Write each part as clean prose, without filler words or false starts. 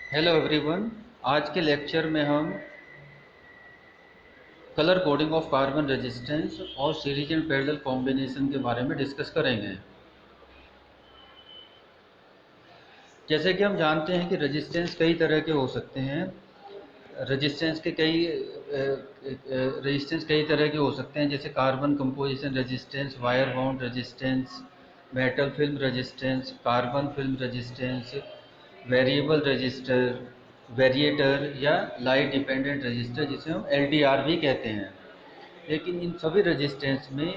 Hello everyone. आज के lecture में हम colour coding of carbon resistance और सीरीज एंड पैरेलल कॉम्बिनेशन के बारे में डिस्कस करेंगे। जैसे कि हम जानते हैं कि रेजिस्टेंस कई तरह के हो सकते हैं। रेजिस्टेंस के कई रेजिस्टेंस कई तरह के हो सकते हैं, जैसे carbon composition resistance, wire bound resistance, metal film resistance, carbon film resistance, variable resistor, वेरिएटर या लाइट डिपेंडेंट रजिस्टर, जिसे हम एलडीआर भी कहते हैं। लेकिन इन सभी रेजिस्टेंस में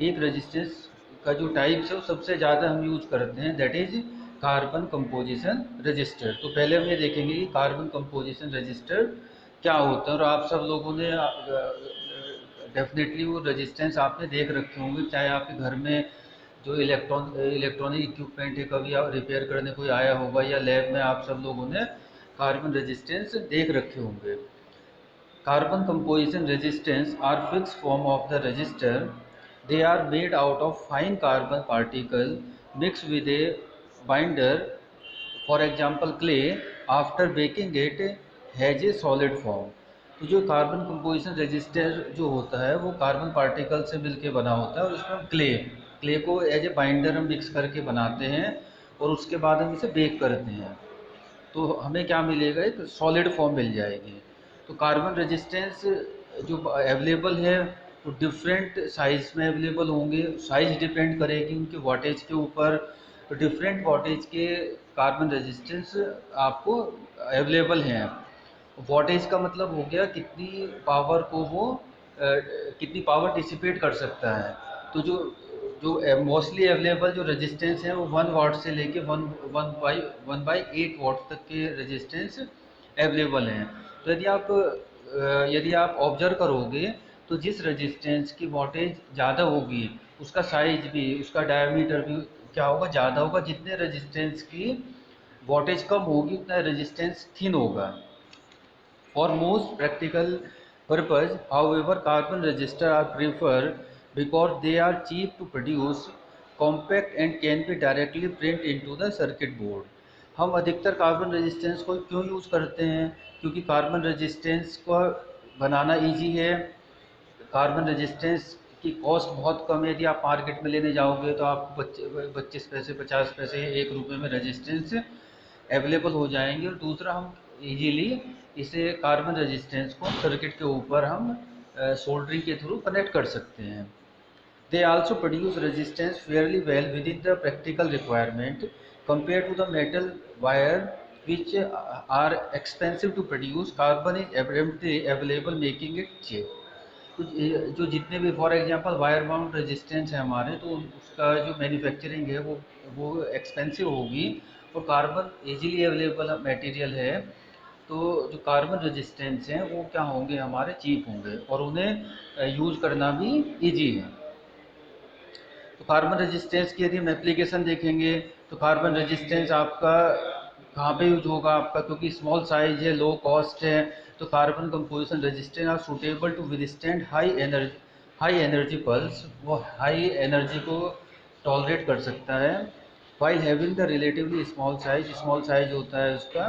एक रेजिस्टेंस का जो टाइप्स है वो सबसे ज़्यादा हम यूज करते हैं, that is carbon composition register. तो पहले हम ये देखेंगे कि कार्बन कंपोजिशन रजिस्टर क्या होता है। और आप सब लोगों ने डेफिनेटली वो रेजिस्टेंस आपने देख रखे होंगे, चाहे आपके घर में जो इलेक्ट्रॉनिक इक्विपमेंट है, कभी आप रिपेयर करने कोई आया होगा, या लैब में आप सब लोगों ने कार्बन रेजिस्टेंस देख रखे होंगे। Carbon composition resistance are fixed form of the resistor. They are made out of fine carbon particle mixed with a binder. For example, clay. After baking it has a solid form. तो जो carbon composition resistor जो होता है वो carbon particle से मिलके बना होता है, और उसमें हम क्ले को एज ए बाइंडर हम मिक्स करके बनाते हैं, और उसके बाद हम इसे बेक करते हैं। तो हमें क्या मिलेगा, एक सॉलिड फॉर्म मिल जाएगी। तो कार्बन रेजिस्टेंस जो अवेलेबल है वो डिफरेंट साइज में अवेलेबल होंगे। साइज डिपेंड करेगी उनके वाटेज के ऊपर। तो डिफरेंट वाटेज के कार्बन रेजिस्टेंस आपको अवेलेबल हैं। वाटेज का मतलब हो गया कितनी पावर को वो कितनी पावर डिसिपेट कर सकता है। तो जो जो मोस्टली अवेलेबल जो रेजिस्टेंस है वो 1 वाट से लेके वन बाई 8 वाट तक के रेजिस्टेंस अवेलेबल हैं। तो यदि आप ऑब्जर्व करोगे तो जिस रेजिस्टेंस की वोल्टेज ज़्यादा होगी उसका साइज भी, उसका डायमीटर भी क्या होगा, ज़्यादा होगा। जितने रेजिस्टेंस की वोल्टेज कम होगी उतना रेजिस्टेंस थिन होगा। For most practical purpose, however, carbon resistors are preferred because they are cheap to produce, compact and can be directly printed into the circuit board. हम अधिकतर कार्बन रेजिस्टेंस को क्यों use करते हैं? क्योंकि कार्बन रेजिस्टेंस को बनाना easy है। Carbon resistance की कॉस्ट बहुत कम है। यदि आप मार्केट में लेने जाओगे तो आपको 25 पैसे 50 पैसे 1 रुपये में रेजिस्टेंस अवेलेबल हो जाएंगे। और दूसरा, हम इजीली इसे कार्बन रेजिस्टेंस को सर्किट के ऊपर हम सोल्डरिंग के थ्रू कनेक्ट कर सकते हैं। They also produce resistance fairly well within the practical requirement compare to the metal wire which are expensive to produce. Carbon is abundantly available making it cheap. तो जो जितने भी for example wire bound resistance है हमारे, तो उसका जो manufacturing है वो एक्सपेंसिव होगी, और कार्बन इजीली अवेलेबल मटेरियल है। तो जो कार्बन रेजिस्टेंस हैं वो क्या होंगे, हमारे चीप होंगे, और उन्हें यूज़ करना भी इजी है। तो कार्बन रेजिस्टेंस की यदि हम एप्लीकेशन देखेंगे तो कार्बन रेजिस्टेंस आपका कहाँ पे यूज होगा आपका, क्योंकि स्मॉल साइज है, लो कॉस्ट है, तो carbon composition resistance are suitable to withstand high energy pulse. वो हाई एनर्जी को टॉलरेट कर सकता है, while having the relatively small size होता है उसका।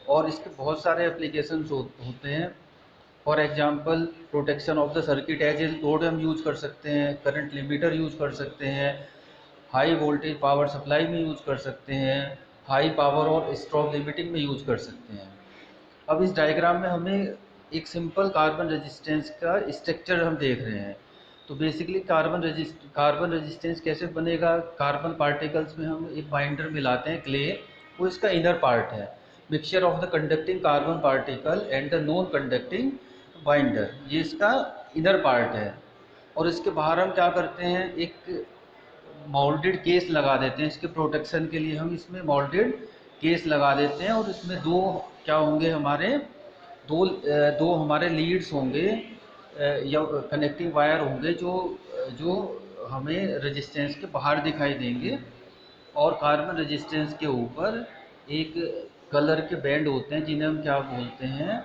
और इसके बहुत सारे एप्लीकेशंस होते हैं। For example, protection of the circuit as a load हम यूज कर सकते हैं, करंट लिमिटर यूज कर सकते हैं, हाई वोल्टेज पावर सप्लाई में यूज कर सकते हैं, हाई पावर और स्ट्रोब लिमिटिंग में यूज कर सकते हैं। अब इस डायग्राम में हमें एक सिंपल कार्बन रेजिस्टेंस का स्ट्रक्चर हम देख रहे हैं। तो बेसिकली कार्बन रेजिस्टेंस कैसे बनेगा, कार्बन पार्टिकल्स में हम एक बाइंडर मिलाते हैं क्ले, वो इसका इनर पार्ट है। Mixture of the conducting carbon particle and the non conducting binder, ये इसका इनर पार्ट है। और इसके बाहर हम क्या करते हैं, एक मोल्डेड केस लगा देते हैं। इसके प्रोटेक्शन के लिए हम इसमें मोल्डेड केस लगा देते हैं, और इसमें दो क्या होंगे हमारे, दो हमारे लीड्स होंगे या कनेक्टिंग वायर होंगे जो जो हमें रेजिस्टेंस के बाहर दिखाई देंगे। और कार्बन रेजिस्टेंस के ऊपर एक कलर के बैंड होते हैं जिन्हें हम क्या बोलते हैं,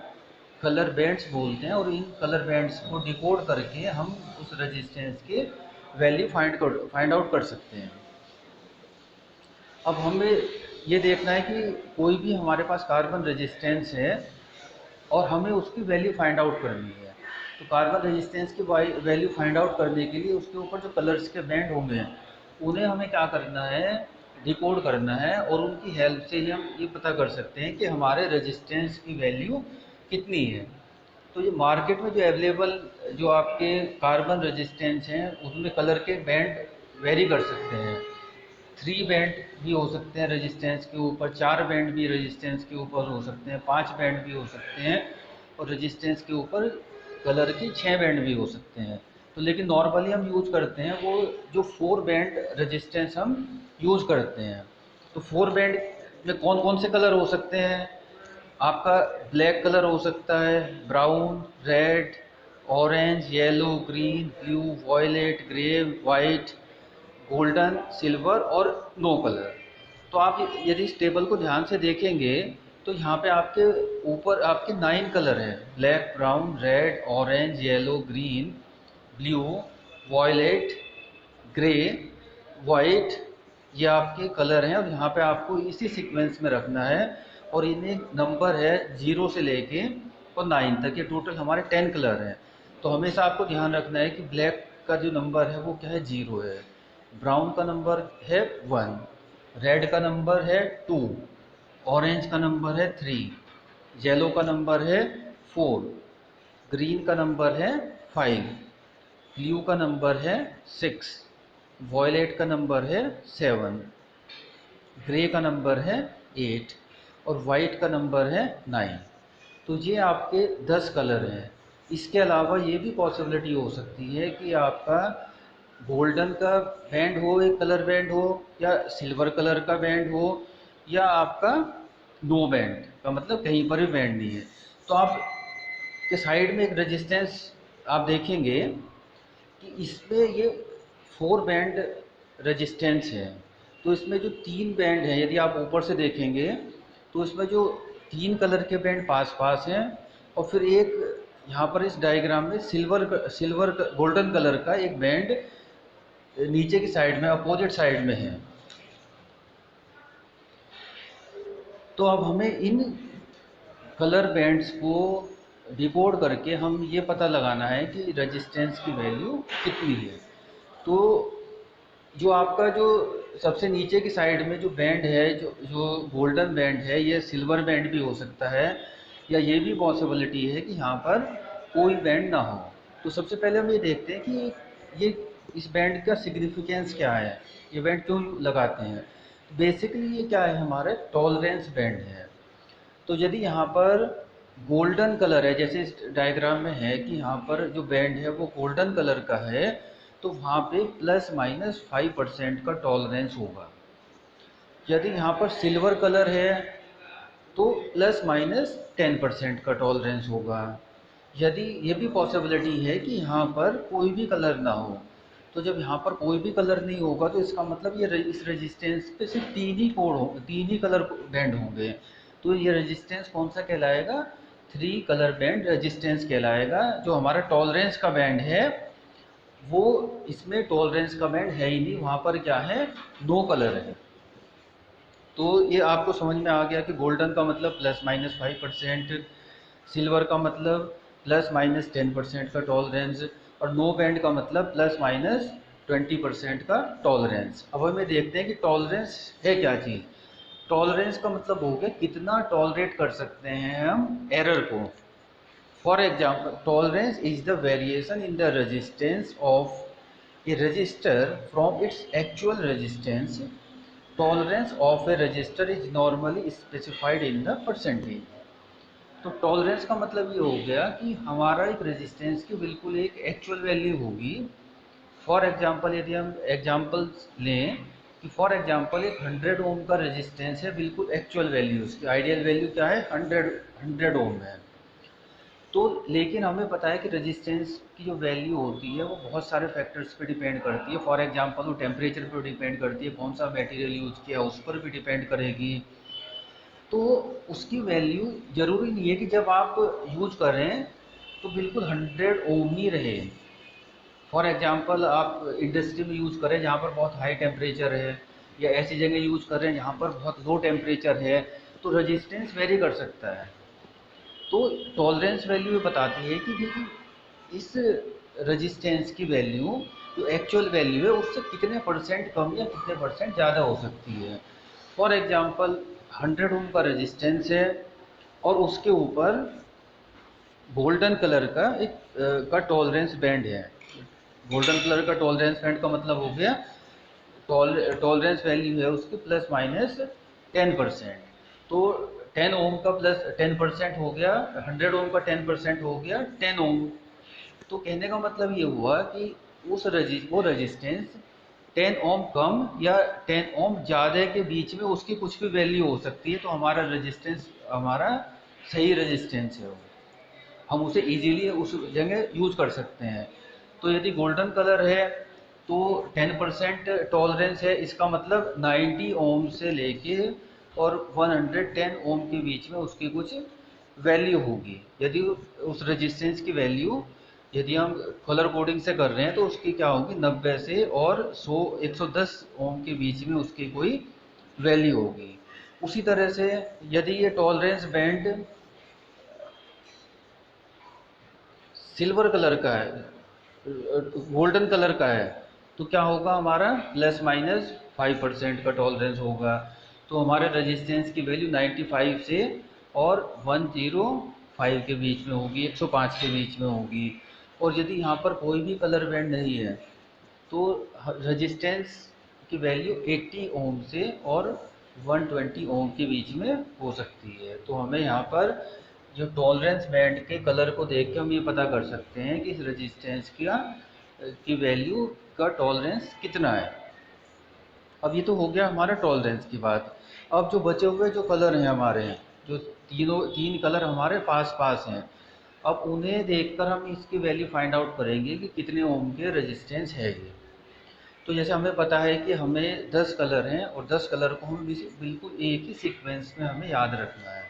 कलर बैंड्स बोलते हैं। और इन कलर बैंड्स को डिकोड करके हम उस रेजिस्टेंस के वैल्यू फाइंड आउट कर सकते हैं। अब हमें ये देखना है कि कोई भी हमारे पास कार्बन रेजिस्टेंस है और हमें उसकी वैल्यू फाइंड आउट करनी है। तो कार्बन रेजिस्टेंस की वैल्यू फाइंड आउट करने के लिए उसके ऊपर जो कलर्स के बैंड होंगे उन्हें हमें क्या करना है, डिकोड करना है, और उनकी हेल्प से ही हम ये पता कर सकते हैं कि हमारे रेजिस्टेंस की वैल्यू कितनी है। तो ये मार्केट में जो अवेलेबल जो आपके कार्बन रेजिस्टेंस हैं उसमें कलर के बैंड वेरी कर सकते हैं। 3 बैंड भी हो सकते हैं रेजिस्टेंस के ऊपर, 4 बैंड भी रेजिस्टेंस के ऊपर हो सकते हैं, 5 बैंड भी हो सकते हैं, और रेजिस्टेंस के ऊपर कलर की 6 बैंड भी हो सकते हैं। तो लेकिन नॉर्मली हम यूज करते हैं वो जो 4 बैंड रेजिस्टेंस हम यूज करते हैं। तो 4 बैंड में कौन कौन से कलर हो सकते हैं? आपका ब्लैक कलर हो सकता है, brown, red, orange, yellow, green, blue, violet, grey, white, golden, silver और नो कलर। तो आप यदि इस टेबल को ध्यान से देखेंगे तो यहाँ पे आपके ऊपर आपके 9 कलर हैं, black, brown, red, orange, yellow, green, blue, violet, grey, white, ये आपके कलर हैं और यहाँ पे आपको इसी सीक्वेंस में रखना है। और इन्हें नंबर है 0 से लेके और 9 तक, ये टोटल हमारे 10 कलर हैं। तो हमेशा आपको ध्यान रखना है कि ब्लैक का जो नंबर है वो क्या है, 0 है, ब्राउन का नंबर है 1, रेड का नंबर है 2, ऑरेंज का नंबर है 3, येलो का नंबर है 4, ग्रीन का नंबर है 5, ब्लू का नंबर है 6, वॉयलेट का नंबर है 7, ग्रे का नंबर है 8 और वाइट का नंबर है 9। तो ये आपके 10 कलर हैं। इसके अलावा ये भी पॉसिबिलिटी हो सकती है कि आपका गोल्डन का बैंड हो, एक कलर बैंड हो, या सिल्वर कलर का बैंड हो, या आपका नो बैंड का मतलब कहीं पर भी बैंड नहीं है। तो आप के साइड में एक रेजिस्टेंस आप देखेंगे कि इसमें ये 4 बैंड रेजिस्टेंस है। तो इसमें जो 3 बैंड हैं यदि आप ऊपर से देखेंगे तो इसमें जो 3 कलर के बैंड पास पास हैं, और फिर एक यहाँ पर इस डायग्राम में सिल्वर गोल्डन कलर का एक बैंड नीचे की साइड में अपोजिट साइड में है। तो अब हमें इन कलर बैंड्स को डिकोड करके हम ये पता लगाना है कि रेजिस्टेंस की वैल्यू कितनी है। तो जो आपका जो सबसे नीचे की साइड में जो बैंड है, जो जो गोल्डन बैंड है, ये सिल्वर बैंड भी हो सकता है, या ये भी पॉसिबिलिटी है कि यहाँ पर कोई बैंड ना हो। तो सबसे पहले हम ये देखते हैं कि ये इस बैंड का सिग्निफिकेंस क्या है, ये बैंड क्यों लगाते हैं। बेसिकली ये क्या है, हमारे टॉलरेंस बैंड है। तो यदि यहाँ पर गोल्डन कलर है, जैसे इस डायग्राम में है कि यहाँ पर जो बैंड है वो गोल्डन कलर का है, तो वहाँ पे ±5% का टॉलरेंस होगा। यदि यहाँ पर सिल्वर कलर है तो ±10% का टॉलरेंस होगा। यदि ये भी पॉसिबिलिटी है कि यहाँ पर कोई भी कलर ना हो, तो जब यहाँ पर कोई भी कलर नहीं होगा तो इसका मतलब ये इस रेजिस्टेंस पे सिर्फ 3 ही कोड हो, 3 ही कलर बैंड होंगे। तो ये रेजिस्टेंस कौन सा कहलाएगा, 3 कलर बैंड रेजिस्टेंस कहलाएगा। जो हमारा टॉलरेंस का बैंड है वो इसमें टॉलरेंस का बैंड है ही नहीं, वहाँ पर क्या है, नो कलर है। तो ये आपको समझ में आ गया कि गोल्डन का मतलब ±5%, सिल्वर का मतलब ±10% का टॉलरेंस, और नो बैंड का मतलब ±20% का टॉलरेंस। अब हमें देखते हैं कि टॉलरेंस है क्या चीज़। टॉलरेंस का मतलब हो गया कितना टॉलरेट कर सकते हैं हम एरर को। For example, tolerance is the variation in the resistance of A register from its actual resistance. Tolerance of A register is normally specified in the percentage. तो टॉलरेंस का मतलब ये हो गया कि हमारा एक रेजिस्टेंस की बिल्कुल एक एक्चुअल वैल्यू होगी। फॉर एग्जांपल यदि हम एग्जांपल्स लें कि फॉर एग्जांपल एक 100 ओम का रेजिस्टेंस है, बिल्कुल एक्चुअल वैल्यू, उसकी आइडियल वैल्यू क्या है, 100 ओम है। तो लेकिन हमें पता है कि रेजिस्टेंस की जो वैल्यू होती है वो बहुत सारे फैक्टर्स पे डिपेंड करती है। फॉर एग्जांपल वो टेम्परेचर पर डिपेंड करती है, कौन सा मटेरियल यूज़ किया उस पर भी डिपेंड करेगी। तो उसकी वैल्यू ज़रूरी नहीं है कि जब आप यूज कर रहे हैं तो बिल्कुल 100 ओम ही रहे। फॉर एग्जांपल आप इंडस्ट्री में यूज़ करें जहाँ पर बहुत हाई टेम्परेचर है, या ऐसी जगह यूज कर रहे हैं जहाँ पर बहुत लो टेम्परेचर है, तो रेजिस्टेंस वेरी कर सकता है। तो टॉलरेंस वैल्यू बताती है कि देखिए इस रेजिस्टेंस की वैल्यू जो एक्चुअल वैल्यू है उससे कितने परसेंट कम या कितने परसेंट ज़्यादा हो सकती है। फॉर एग्जांपल 100 ओम का रेजिस्टेंस है और उसके ऊपर गोल्डन कलर का का टॉलरेंस बैंड है। गोल्डन कलर का टॉलरेंस बैंड का मतलब हो गया टॉलरेंस वैल्यू है उसकी प्लस माइनस 10%। तो 10 ओम का प्लस 10% हो गया, 100 ओम का 10% हो गया 10 ओम। तो कहने का मतलब ये हुआ कि वो रेजिस्टेंस 10 ओम कम या 10 ओम ज़्यादा के बीच में उसकी कुछ भी वैल्यू हो सकती है, तो हमारा रेजिस्टेंस हमारा सही रेजिस्टेंस है वो, हम उसे इजीली उस जगह यूज कर सकते हैं। तो यदि गोल्डन कलर है तो 10% टॉलरेंस है, इसका मतलब 90 ओम से लेके और 110 ओम के बीच में उसकी कुछ वैल्यू होगी। यदि उस रेजिस्टेंस की वैल्यू यदि हम कलर कोडिंग से कर रहे हैं तो उसकी क्या होगी 90 से और 110 ओम के बीच में उसकी कोई वैल्यू होगी। उसी तरह से यदि ये टॉलरेंस बैंड सिल्वर कलर का है, गोल्डन कलर का है, तो क्या होगा हमारा प्लस माइनस 5% का टॉलरेंस होगा। तो हमारे रेजिस्टेंस की वैल्यू 95 से और 105 के बीच में होगी, 105 के बीच में होगी। और यदि यहाँ पर कोई भी कलर बैंड नहीं है तो रेजिस्टेंस की वैल्यू 80 ओम से और 120 ओम के बीच में हो सकती है। तो हमें यहाँ पर जो टॉलरेंस बैंड के कलर को देख के हम ये पता कर सकते हैं कि इस रेजिस्टेंस की वैल्यू का टॉलरेंस कितना है। अब ये तो हो गया हमारा टॉलरेंस की बात। अब जो बचे हुए जो कलर हैं हमारे हैं, जो तीन कलर हमारे पास पास हैं, अब उन्हें देखकर हम इसकी वैल्यू फाइंड आउट करेंगे कि कितने ओम के रेजिस्टेंस है ये। तो जैसे हमें पता है कि हमें 10 कलर हैं और 10 कलर को हमें बिल्कुल एक ही सीक्वेंस में हमें याद रखना है।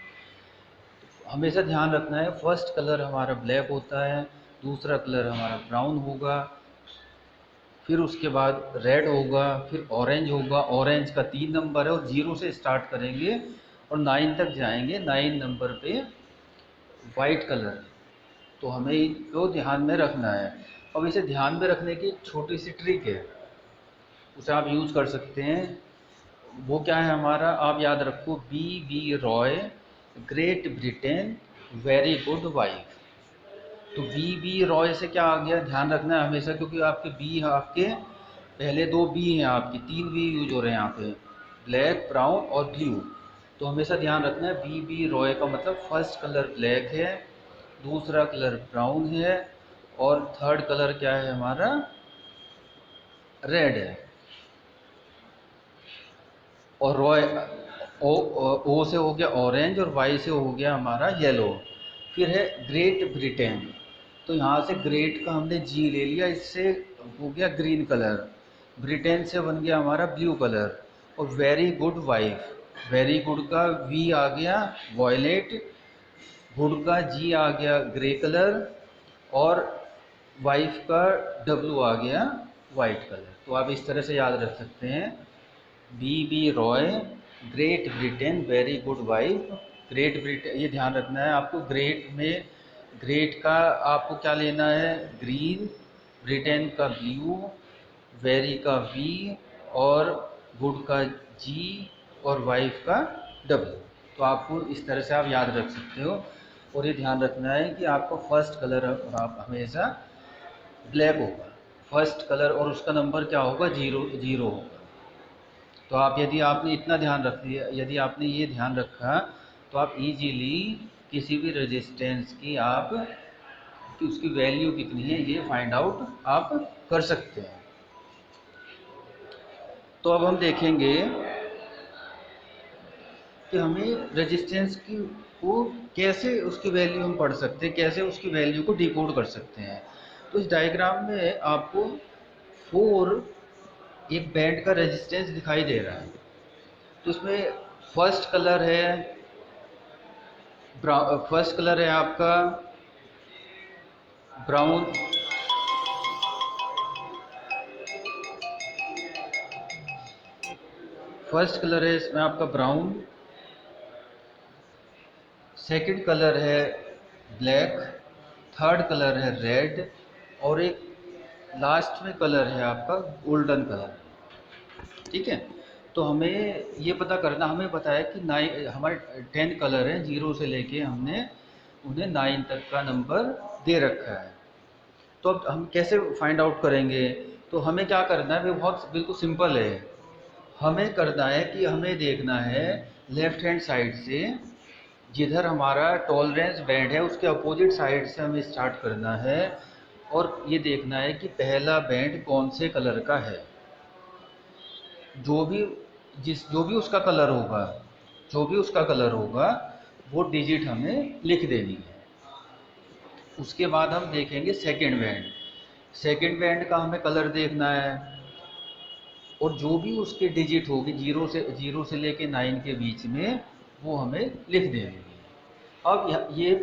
हमेशा ध्यान रखना है फर्स्ट कलर हमारा ब्लैक होता है, दूसरा कलर हमारा ब्राउन होगा, फिर उसके बाद रेड होगा, फिर ऑरेंज होगा। ऑरेंज का 3 नंबर है और 0 से स्टार्ट करेंगे और 9 तक जाएंगे, 9 नंबर पे वाइट कलर। तो हमें इनको ध्यान में रखना है। अब इसे ध्यान में रखने की एक छोटी सी ट्रिक है, उसे आप यूज कर सकते हैं। वो क्या है हमारा, आप याद रखो B Roy Great Britain very good wife. तो बी रॉय से क्या आ गया, ध्यान रखना है हमेशा, क्योंकि आपके बी आपके पहले दो बी हैं, आपकी 3 बी यूज हो रहे हैं यहाँ पे, ब्लैक ब्राउन और ब्लू। तो हमेशा ध्यान रखना है बी रॉय का मतलब फर्स्ट कलर ब्लैक है, दूसरा कलर ब्राउन है और थर्ड कलर क्या है हमारा रेड है। और रॉय ओ से हो गया ऑरेंज और वाई से हो गया हमारा येलो। फिर है ग्रेट ब्रिटेन, तो यहाँ से ग्रेट का हमने जी ले लिया, इससे हो गया ग्रीन कलर। ब्रिटेन से बन गया हमारा ब्लू कलर। और very good wife, very good का वी आ गया वॉयलेट, गुड का जी आ गया ग्रे कलर और वाइफ का डब्लू आ गया वाइट कलर। तो आप इस तरह से याद रख सकते हैं B Roy Great Britain very good wife. Great Britain, ये ध्यान रखना है आपको, ग्रेट में ग्रेट का आपको क्या लेना है ग्रीन, ब्रिटेन का ब्लू, वेरी का वी और गुड का जी और वाइफ का डब्ल्यू। तो आपको इस तरह से आप याद रख सकते हो। और ये ध्यान रखना है कि आपको फर्स्ट कलर आप हमेशा ब्लैक होगा फर्स्ट कलर, और उसका नंबर क्या होगा 0 होगा। तो आप यदि आपने इतना ध्यान रख लिया, यदि आपने ये ध्यान रखा, तो आप इजीली किसी भी रेजिस्टेंस की आप कि उसकी वैल्यू कितनी है ये फाइंड आउट आप कर सकते हैं। तो अब हम देखेंगे कि हमें रेजिस्टेंस की को कैसे उसकी वैल्यू हम पढ़ सकते हैं, कैसे उसकी वैल्यू को डिकोड कर सकते हैं। तो इस डायग्राम में आपको 4 एक बैंड का रेजिस्टेंस दिखाई दे रहा है। तो इसमें फर्स्ट कलर है फर्स्ट कलर है आपका ब्राउन, फर्स्ट कलर है इसमें आपका ब्राउन, सेकंड कलर है ब्लैक, थर्ड कलर है रेड, और एक लास्ट में कलर है आपका गोल्डन कलर। ठीक है, तो हमें ये पता करना, हमें पता है कि हमारे 10 कलर हैं, 0 से लेके हमने उन्हें 9 तक का नंबर दे रखा है। तो अब हम कैसे फाइंड आउट करेंगे? तो हमें क्या करना है, वो बहुत बिल्कुल सिंपल है। हमें करना है कि हमें देखना है लेफ्ट हैंड साइड से, जिधर हमारा टॉलरेंस बैंड है उसके अपोजिट साइड से हमें स्टार्ट करना है, और ये देखना है कि पहला बैंड कौन से कलर का है। जो भी जो भी उसका कलर होगा, जो भी उसका कलर होगा वो डिजिट हमें लिख देनी है। उसके बाद हम देखेंगे सेकंड बैंड। सेकंड बैंड का हमें कलर देखना है, और जो भी उसके डिजिट होगी जीरो से लेके 9 के बीच में, वो हमें लिख देनी है। अब ये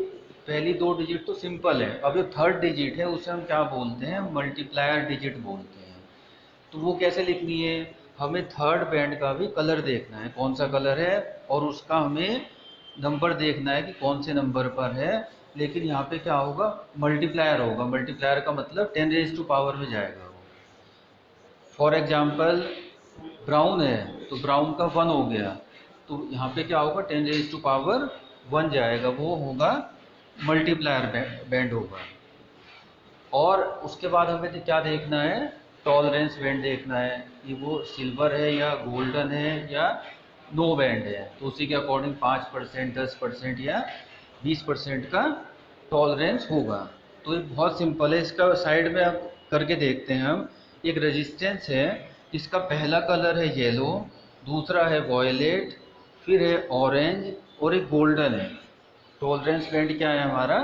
पहली 2 डिजिट तो सिंपल है। अब जो थर्ड डिजिट है उसे हम क्या बोलते हैं, मल्टीप्लायर डिजिट बोलते हैं। तो वो कैसे लिखनी है, हमें थर्ड बैंड का भी कलर देखना है, कौन सा कलर है, और उसका हमें नंबर देखना है कि कौन से नंबर पर है। लेकिन यहाँ पे क्या होगा, मल्टीप्लायर होगा। मल्टीप्लायर का मतलब 10 रेज़ टू पावर में जाएगा वो। फॉर एग्जांपल ब्राउन है तो ब्राउन का 1 हो गया, तो यहाँ पे क्या होगा, 10 रेज़ टू पावर 1 जाएगा, वो होगा मल्टीप्लायर बैंड होगा। और उसके बाद हमें क्या देखना है, टॉलरेंस बैंड देखना है कि वो सिल्वर है या गोल्डन है या नो बैंड है। तो उसी के अकॉर्डिंग 5%, 10% या 20% का टॉलरेंस होगा। तो ये बहुत सिंपल है। इसका साइड में आप करके देखते हैं हम। एक रेजिस्टेंस है, इसका पहला कलर है येलो, दूसरा है वॉयलेट, फिर है ऑरेंज, और एक गोल्डन है। टॉलरेंस बैंड क्या है हमारा,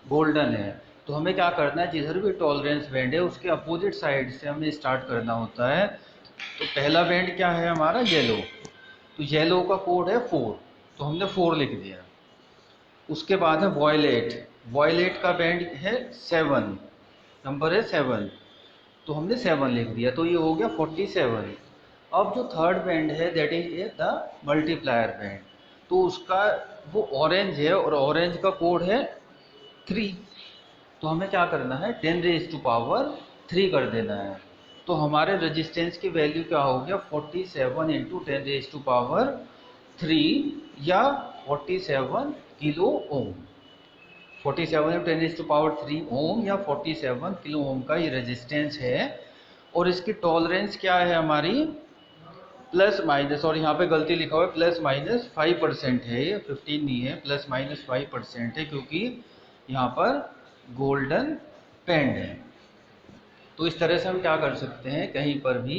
गोल्डन है। तो हमें क्या करना है, जिधर भी टॉलरेंस बैंड है उसके अपोजिट साइड से हमें स्टार्ट करना होता है। तो पहला बैंड क्या है हमारा, येलो, तो येलो का कोड है 4, तो हमने 4 लिख दिया। उसके बाद है वॉयलेट, वॉयलेट का बैंड है 7, नंबर है 7, तो हमने 7 लिख दिया, तो ये हो गया 47। अब जो थर्ड बैंड है that is the multiplier band, तो उसका वो ऑरेंज है, और ऑरेंज का कोड है 3। तो हमें क्या करना है, 10 रेज़ टू पावर 3 कर देना है। तो हमारे रेजिस्टेंस की वैल्यू क्या हो गया, 47 इंटू 10 रेज़ टू पावर 3, या 47 kilo ohm. 47 into 10 raise to power 3 ohm, या 47 किलो ओम का ये रेजिस्टेंस है। और इसकी टॉलरेंस क्या है हमारी, प्लस माइनस, और यहाँ पे गलती लिखा हुआ है प्लस माइनस 5% है, ये 15 नहीं है, प्लस माइनस 5% है, क्योंकि यहाँ पर गोल्डन बैंड है। तो इस तरह से हम क्या कर सकते हैं, कहीं पर भी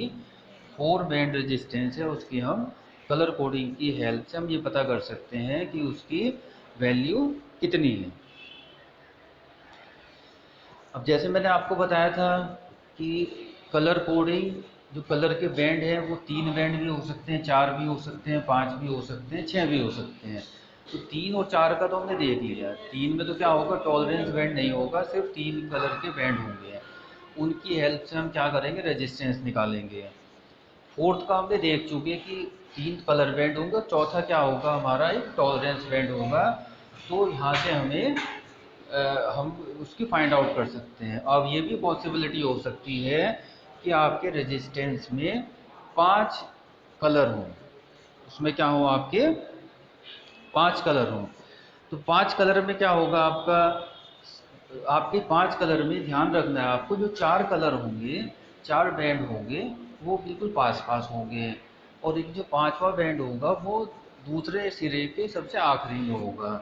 4 बैंड रेजिस्टेंस है उसकी हम कलर कोडिंग की हेल्प से हम ये पता कर सकते हैं कि उसकी वैल्यू कितनी है। अब जैसे मैंने आपको बताया था कि कलर कोडिंग, जो कलर के बैंड हैं वो 3 बैंड भी हो सकते हैं, 4 भी हो सकते हैं, 5 भी हो सकते हैं, 6 भी हो सकते हैं। तो 3 और 4 का तो हमने देख लिया। 3 में तो क्या होगा, टॉलरेंस बैंड नहीं होगा, सिर्फ 3 कलर के बैंड होंगे। उनकी हेल्प से हम क्या करेंगे, रेजिस्टेंस निकालेंगे। फोर्थ का हमने देख चुके कि 3 कलर बैंड होंगे, चौथा क्या होगा हमारा, एक टॉलरेंस बैंड होगा। तो यहाँ से हम उसकी फाइंड आउट कर सकते हैं। अब ये भी पॉसिबिलिटी हो सकती है कि आपके रेजिस्टेंस में 5 कलर हों, उसमें क्या हो, आपके 5 कलर हों। तो 5 कलर में क्या होगा आपका, आपके 5 कलर में ध्यान रखना है आपको, जो 4 कलर होंगे, 4 बैंड होंगे, वो बिल्कुल पास पास होंगे, और एक जो 5वां बैंड होगा वो दूसरे सिरे के सबसे आखिरी में होगा।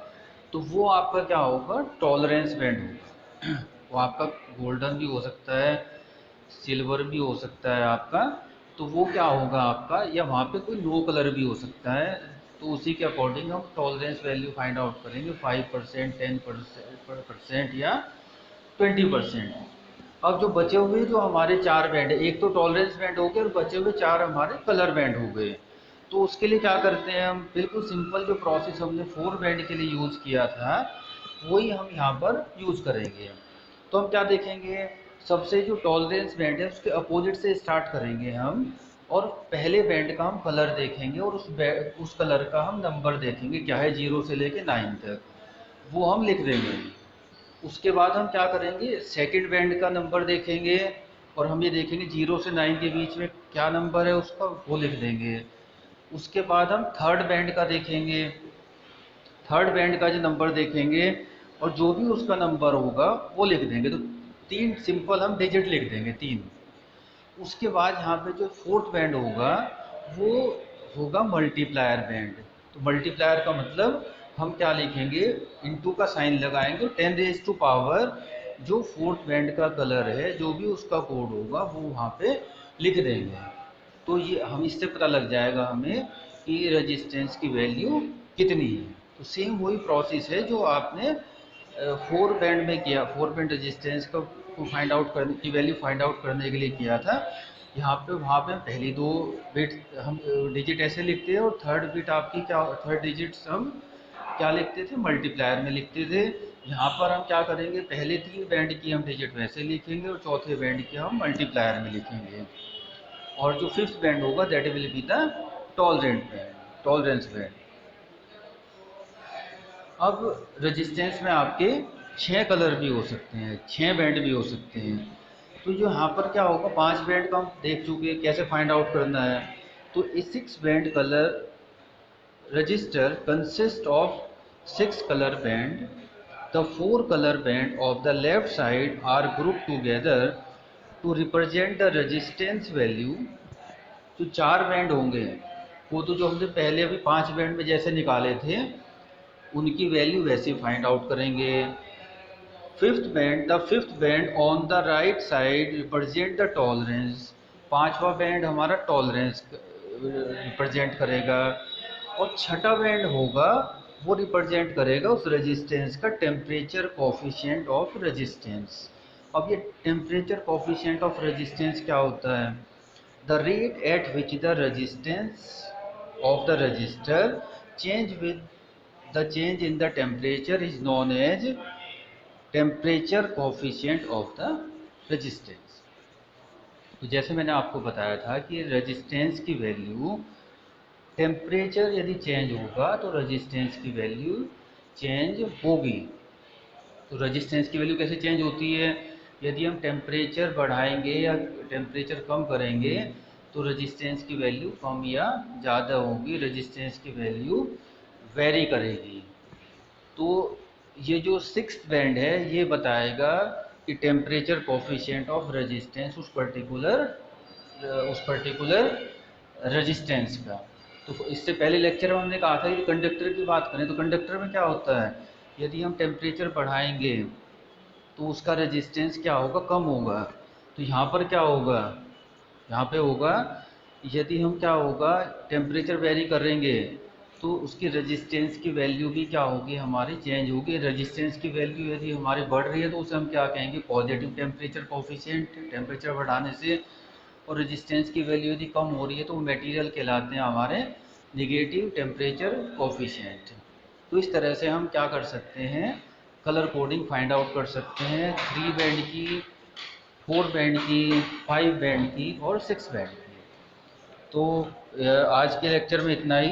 तो वो आपका क्या होगा, टॉलरेंस बैंड होगा। वो आपका गोल्डन भी हो सकता है, सिल्वर भी हो सकता है आपका। तो वो क्या होगा आपका, या वहाँ पे कोई लो कलर भी हो सकता है। तो उसी के अकॉर्डिंग हम टॉलरेंस वैल्यू फाइंड आउट करेंगे, 5%, 10% या 20%। अब जो बचे हुए जो हमारे 4 बैंड है, एक तो टॉलरेंस बैंड हो गए और बचे हुए 4 हमारे कलर बैंड हो गए। तो उसके लिए क्या करते हैं हम, बिल्कुल सिंपल जो प्रोसेस हमने 4 बैंड के लिए यूज़ किया था वही हम यहाँ पर यूज़ करेंगे। तो हम क्या देखेंगे, सबसे जो टॉलरेंस बैंड है उसके अपोजिट से स्टार्ट करेंगे हम, और पहले बैंड का हम कलर देखेंगे और उस कलर का हम नंबर देखेंगे, क्या है 0 से लेके 9 तक, वो हम लिख देंगे। उसके बाद हम क्या करेंगे, सेकंड बैंड का नंबर देखेंगे और हम ये देखेंगे 0 से 9 के बीच में क्या नंबर है उसका, वो लिख देंगे। उसके बाद हम थर्ड बैंड का देखेंगे, थर्ड बैंड का जो नंबर देखेंगे और जो भी उसका नंबर होगा वो लिख देंगे। तो 3 सिंपल हम डिजिट लिख देंगे, 3। उसके बाद यहाँ पे जो फोर्थ बैंड होगा वो होगा मल्टीप्लायर बैंड। तो मल्टीप्लायर का मतलब हम क्या लिखेंगे, इंटू का साइन लगाएंगे, 10 रेज टू पावर जो फोर्थ बैंड का कलर है, जो भी उसका कोड होगा वो वहाँ पे लिख देंगे। तो ये हम इससे पता लग जाएगा हमें कि रेजिस्टेंस की वैल्यू कितनी है। तो सेम वही प्रोसेस है जो आपने 4 बैंड में किया, 4 बैंड रेजिस्टेंस को फाइंड आउट करने की वैल्यू फाइंड आउट करने के लिए किया था। यहाँ पे वहाँ पे पहली 2 बिट हम डिजिट ऐसे लिखते हैं और थर्ड बिट आपकी क्या, थर्ड डिजिट्स हम क्या लिखते थे, मल्टीप्लायर में लिखते थे। यहाँ पर हम क्या करेंगे, पहले 3 बैंड की हम डिजिट वैसे लिखेंगे और चौथे बैंड की हम मल्टीप्लायर में लिखेंगे। और जो फिफ्थ बैंड होगा that will be the tolerance band. अब रेजिस्टेंस में आपके 6 कलर भी हो सकते हैं, 6 बैंड भी हो सकते हैं। तो जो यहाँ पर क्या होगा, 5 बैंड का हम देख चुके हैं कैसे फाइंड आउट करना है। तो इस 6 band colour register consist of 6 colour band. The 4 color band of the left side are grouped together to represent the resistance value। जो 4 बैंड होंगे वो तो जो हमने पहले अभी 5 बैंड में जैसे निकाले थे उनकी वैल्यू वैसे फाइंड आउट करेंगे। The fifth band on the right side represent the tolerance. 5वां बैंड हमारा टॉलरेंस रिप्रेजेंट करेगा। और छठा बैंड होगा वो रिप्रेजेंट करेगा उस रेजिस्टेंस का टेम्परेचर कोफिशिएंट ऑफ रेजिस्टेंस। अब ये टेम्परेचर कोफिशिएंट ऑफ रेजिस्टेंस क्या होता है, the rate at which the resistance of the resistor change with the change in the temperature is known as temperature coefficient of the resistance। तो जैसे मैंने आपको बताया था कि रेजिस्टेंस की वैल्यू, टेम्परेचर यदि चेंज होगा तो रेजिस्टेंस की वैल्यू चेंज होगी। तो रेजिस्टेंस की वैल्यू कैसे चेंज होती है, यदि हम टेम्परेचर बढ़ाएंगे या टेम्परेचर कम करेंगे तो रेजिस्टेंस की वैल्यू कम या ज़्यादा होगी, रेजिस्टेंस की वैल्यू वेरी करेगी। तो ये जो 6th बैंड है ये बताएगा कि टेम्परेचर कोफिशिएंट ऑफ रेजिस्टेंस उस पर्टिकुलर रेजिस्टेंस का। तो इससे पहले लेक्चर में हमने कहा था कि कंडक्टर की बात करें तो कंडक्टर में क्या होता है, यदि हम टेम्परेचर बढ़ाएंगे तो उसका रेजिस्टेंस क्या होगा, कम होगा। तो यहाँ पर क्या होगा, यहाँ पे होगा यदि हम क्या होगा टेम्परेचर वेरी करेंगे तो उसकी रेजिस्टेंस की वैल्यू भी क्या होगी, हमारी चेंज होगी। रेजिस्टेंस की वैल्यू यदि हमारी बढ़ रही है तो उसे हम क्या कहेंगे, पॉजिटिव टेम्परेचर कोफिशिएंट, टेम्परेचर बढ़ाने से। और रेजिस्टेंस की वैल्यू यदि कम हो रही है तो वो मटेरियल कहलाते हैं हमारे निगेटिव टेम्परेचर कोफिशिएंट। तो इस तरह से हम क्या कर सकते हैं, कलर कोडिंग फाइंड आउट कर सकते हैं 3 बैंड की, 4 बैंड की, 5 बैंड की और 6 बैंड की। तो आज के लेक्चर में इतना ही।